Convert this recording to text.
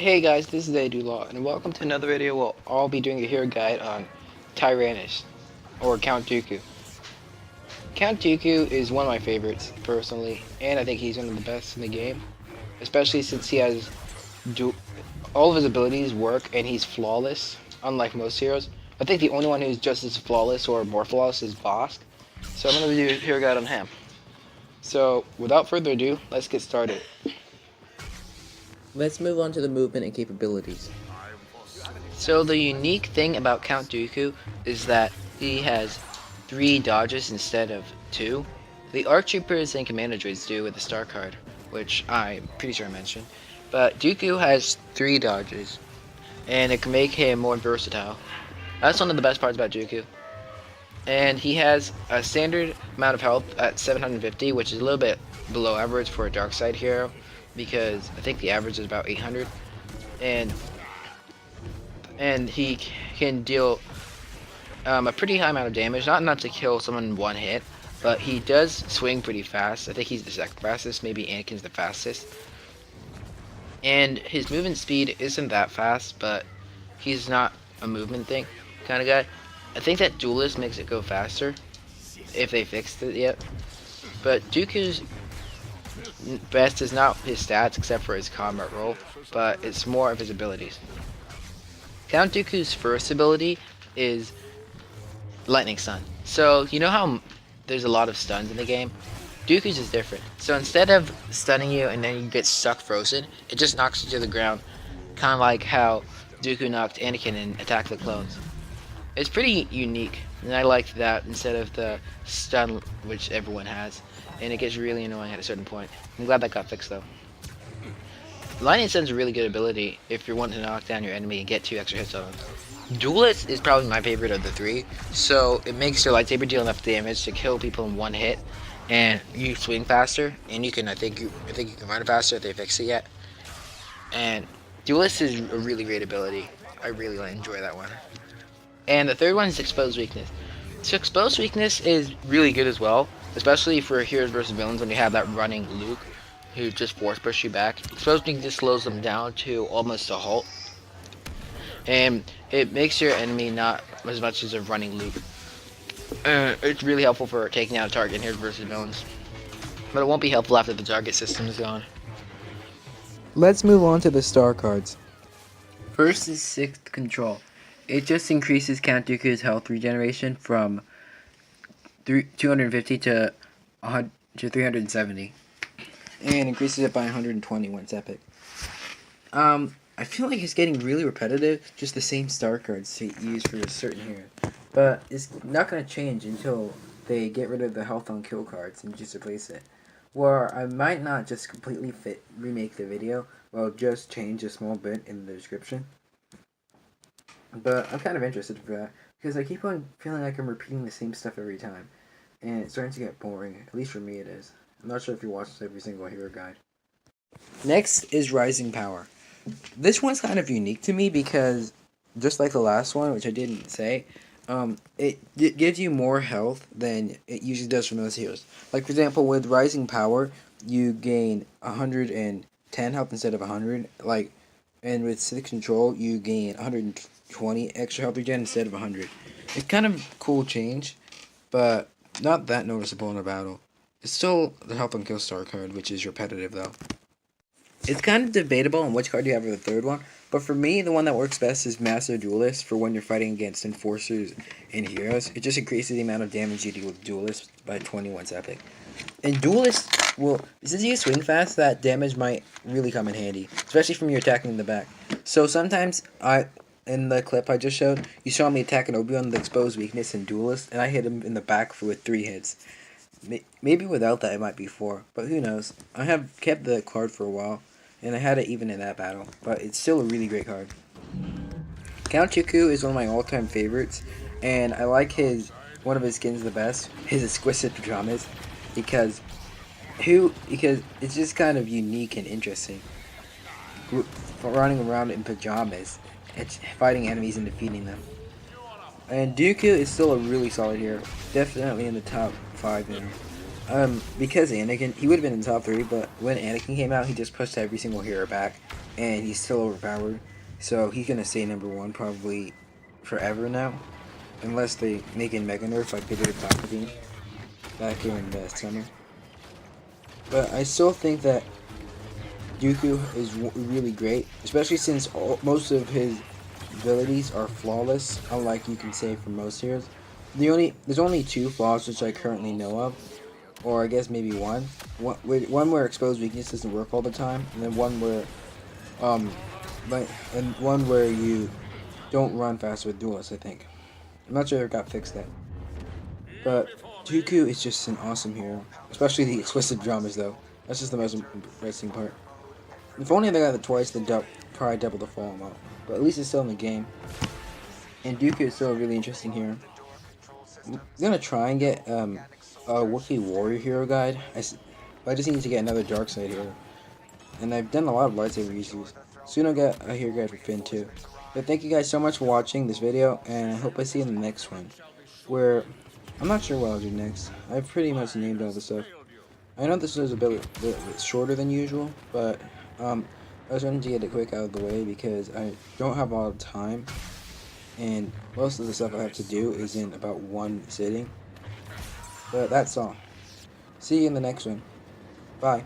Hey guys, this is Law, and welcome to another video where I'll be doing a hero guide on Tyrannus, or Count Dooku. Count Dooku is one of my favorites, personally, and I think he's one of the best in the game, especially since he has all of his abilities work and he's flawless, unlike most heroes. I think the only one who's just as flawless or more flawless is Bosk, so I'm going to do a hero guide on him. So, without further ado, let's get started. Let's move on to the movement and capabilities. So the unique thing about Count Dooku is that he has 3 dodges instead of 2. The ARC Troopers and Commander Droids do with the Star card, which I'm pretty sure I mentioned. But Dooku has 3 dodges, and it can make him more versatile. That's one of the best parts about Dooku. And he has a standard amount of health at 750, which is a little bit below average for a dark side hero, because I think the average is about 800, and he can deal a pretty high amount of damage, not enough to kill someone in one hit, but he does swing pretty fast. I think he's the second fastest, maybe Anakin's the fastest, and his movement speed isn't that fast, but he's not a movement thing kind of guy. I think that Duelist makes it go faster, if they fixed it yet, but Dooku's best is not his stats except for his combat role, but it's more of his abilities. Count Dooku's first ability is Lightning Stun. So you know how there's a lot of stuns in the game? Dooku's is different. So instead of stunning you and then you get stuck frozen, it just knocks you to the ground, kind of like how Dooku knocked Anakin in Attack of the Clones. It's pretty unique, and I like that instead of the stun which everyone has, and it gets really annoying at a certain point. I'm glad that got fixed though. Lightning Stun's a really good ability if you're wanting to knock down your enemy and get 2 extra hits on them. Duelist is probably my favorite of the 3, so it makes your lightsaber deal enough damage to kill people in one hit, and you swing faster, and you can I think you can run faster if they fix it yet. And Duelist is a really great ability. I really enjoy that one. And the third one is Exposed Weakness. So Exposed Weakness is really good as well, especially for heroes versus villains when you have that running Luke who just force push you back. Exposed Weakness slows them down to almost a halt, and it makes your enemy not as much as a running Luke. It's really helpful for taking out a target in heroes versus villains, but it won't be helpful after the target system is gone. Let's move on to the star cards. First is 6th Control. It just increases Count Dooku's health regeneration from 250 to 370, and increases it by 120 when it's epic. I feel like it's getting really repetitive, just the same star cards to use for a certain hero, but it's not going to change until they get rid of the health on kill cards and just replace it. Or I might not just completely remake the video, I'll just change a small bit in the description. But I'm kind of interested for that, because I keep on feeling like I'm repeating the same stuff every time, and it's starting to get boring, at least for me it is. I'm not sure if you watch every single hero guide. Next is Rising Power. This one's kind of unique to me because, just like the last one, which I didn't say, it gives you more health than it usually does for most heroes. Like for example, with Rising Power, you gain 110 health instead of 100, and with 6th Control, you gain 120 extra health regen instead of 100. It's kind of a cool change, but not that noticeable in a battle. It's still the health on kill star card, which is repetitive though. It's kind of debatable on which card you have for the third one, but for me, the one that works best is Master Duelist for when you're fighting against Enforcers and Heroes. It just increases the amount of damage you deal with Duelist by 20 once epic. And Duelist will, since you swing fast, that damage might really come in handy, especially from your attacking in the back. So sometimes, in the clip I just showed, you saw me attack an Obi-Wan with Exposed Weakness and Duelist, and I hit him in the back with 3 hits. Maybe without that it might be 4, but who knows. I have kept the card for a while, and I had it even in that battle, but it's still a really great card. Count Dooku is one of my all-time favorites, and I like one of his skins the best, his exquisite pajamas, because it's just kind of unique and interesting. Running around in pajamas, and fighting enemies and defeating them. And Dooku is still a really solid hero, definitely in the top 5 now. Because Anakin, he would have been in the top 3, but when Anakin came out, he just pushed every single hero back, and he's still overpowered. So he's gonna stay number one probably forever now, unless they make a mega nerf like they did with Palpatine back in the summer. But I still think that Dooku is really great, especially since most of his abilities are flawless, unlike you can say for most heroes. There's only 2 flaws which I currently know of, or I guess maybe one. One where exposed weakness doesn't work all the time, and then one where and one where you don't run fast with duelists. I think I'm not sure if it got fixed yet, but Dooku is just an awesome hero, especially the explicit dramas though. That's just the most impressive part. If only they got it twice, then probably double the fall amount. But at least it's still in the game. And Dooku is still a really interesting hero. I'm gonna try and get a Wookiee Warrior Hero guide. But I just need to get another Dark Side hero. And I've done a lot of lightsaber uses. Soon I'll get a hero guide for Finn too. But thank you guys so much for watching this video, and I hope I see you in the next one. Where, I'm not sure what I'll do next. I've pretty much named all the stuff. I know this is a bit shorter than usual, but I was wanting to get it quick out of the way because I don't have a lot of time, and most of the stuff I have to do is in about one sitting. But that's all. See you in the next one. Bye.